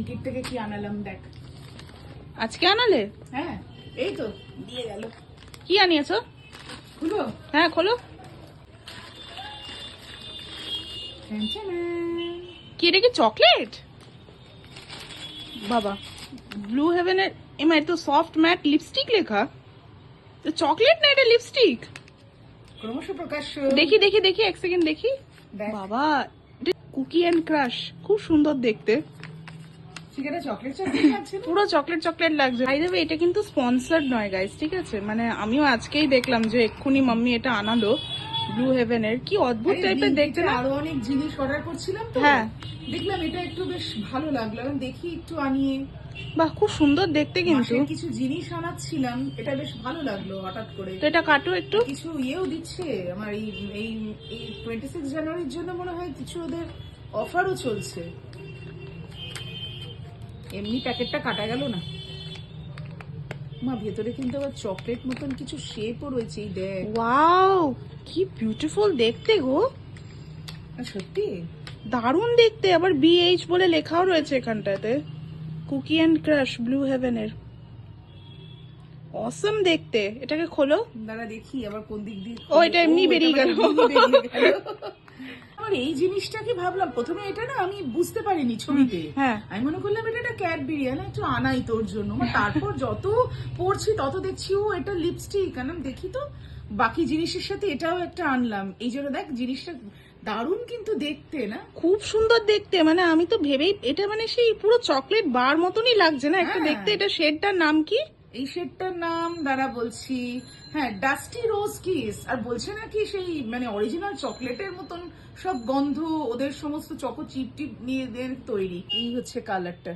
ব্লিঙ্কিট থেকে কি আনালাম দেখ। আজকে আনালে? হ্যাঁ এই তো দিয়ে গেল। কি আনিয়েছো? খুলো। হ্যাঁ খোলো। কি এটা কি চকলেট? বাবা, ব্লু হেভেনের এমা এটা তো সফট ম্যাট লিপস্টিক লেখা, তো চকলেট না এটা লিপস্টিক। ক্রমশ প্রকাশ্য। দেখি দেখি দেখি এক সেকেন্ড দেখি। দেখ। বাবা কুকি এন্ড ক্রাশ, খুব সুন্দর দেখতে। চিকেটা চকলেট চকলেট লাগছে না? পুরো চকলেট চকলেট লাগছে। বাই দ্য ওয়ে এটা কিন্তু স্পন্সর্ড নয় গাইস, ঠিক আছে? মানে আমিও আজকেই দেখলাম যে এক্ষুনি মাম্মি এটা আনালো ব্লু হেভেনের। কি অদ্ভুত টাইপের দেখতে না? আরো অনেক জিনিস অর্ডার করছিলাম তো, হ্যাঁ দেখলাম এটা একটু বেশ ভালো লাগলো, আমি দেখি একটু আনিয়ে। বাহ খুব সুন্দর দেখতে কিন্তু। মাসের কিছু জিনিস আনাচ্ছিলাম, এটা বেশ ভালো লাগলো হঠাৎ করে। তো এটা কাটো একটু। কিছু ইয়েও দিচ্ছে আমার এই এই এই 26 জানুয়ারির জন্য মনে হয় কিছু ওদের অফারও চলছে। এমনি প্যাকেটটা কাটা গেল না মা, ভেতরে কিন্তু আবার চকলেট মতন কিছু শেপও রয়েছে। এই দেখ, ওয়াও কি বিউটিফুল দেখতে গো, সত্যি দারুণ দেখতে। আবার BH বলে লেখাও রয়েছে এখানটাতে, কুকি এন্ড ক্রাশ ব্লু হেভেনের। অসম দেখতে। এটাকে খোলো। দাঁড়া দেখি আবার কোন দিক দিয়ে। ও এটা এমনি বেরিয়ে গেল। আমার এই জিনিসটাকে ভাবলাম প্রথমে, এটা না আমি বুঝতে পারিনি ছবিতে। হ্যাঁ আমি মনে করলাম এটা একটা ক্যাডবেরি, না একটু আনাই তোর জন্য। তারপর যত পড়ছি তত দেখছি ও এটা লিপস্টিক। আমি দেখি তো বাকি জিনিসের সাথে এটাও একটা আনলাম, এই জন্য দেখ জিনিসটা দারুণ কিন্তু দেখতে না? খুব সুন্দর দেখতে। মানে আমি তো ভেবেই এটা মানে সেই পুরো চকলেট বার মতনই লাগছে না একটু হ্যাঁ। দেখতে। এটা শেডটার নাম কি? এই শেডটার নাম দাঁড়া বলছি, হ্যাঁ ডাস্টি রোজ কিস। আর বলছে নাকি সেই মানে অরিজিনাল চকলেটের মতন সব গন্ধ, ওদের সমস্ত চকো চিপ টিপ নিয়ে তৈরি। এই হচ্ছে কালারটা।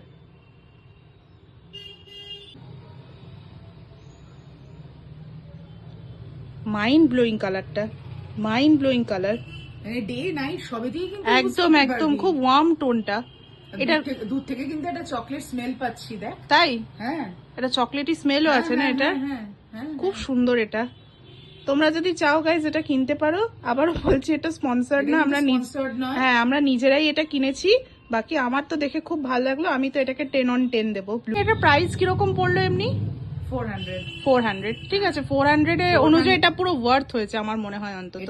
মাইন্ড ব্লোয়িং কালারটা, মাইন্ড ব্লোয়িং কালার। মানে ডে নাইট সবেতেই কিন্তু একদম একদম খুব ওয়ার্ম টোনটা। এটা দূর থেকে কিন্তু একটা চকলেট স্মেল পাচ্ছি দেখ। তাই হ্যাঁ এটা চকলেটি স্মেলও আছে না এটা? হ্যাঁ হ্যাঁ খুব সুন্দর এটা। তোমরা যদি চাও গাইজ এটা কিনতে পারো। আবারও বলছি এটা স্পন্সর্ড না, আমরা স্পন্সর্ড নয়। হ্যাঁ আমরা নিজেরাই এটা কিনেছি। বাকি আমার তো দেখে খুব ভালো লাগলো, আমি তো এটাকে 10 on 10 দেবো। এটা প্রাইস কিরকম পড়লো এমনি? 400। 400 ঠিক আছে। 400 এ অনুযায়ী এটা পুরো ওয়ার্থ হয়েছে আমার মনে হয় অন্তত।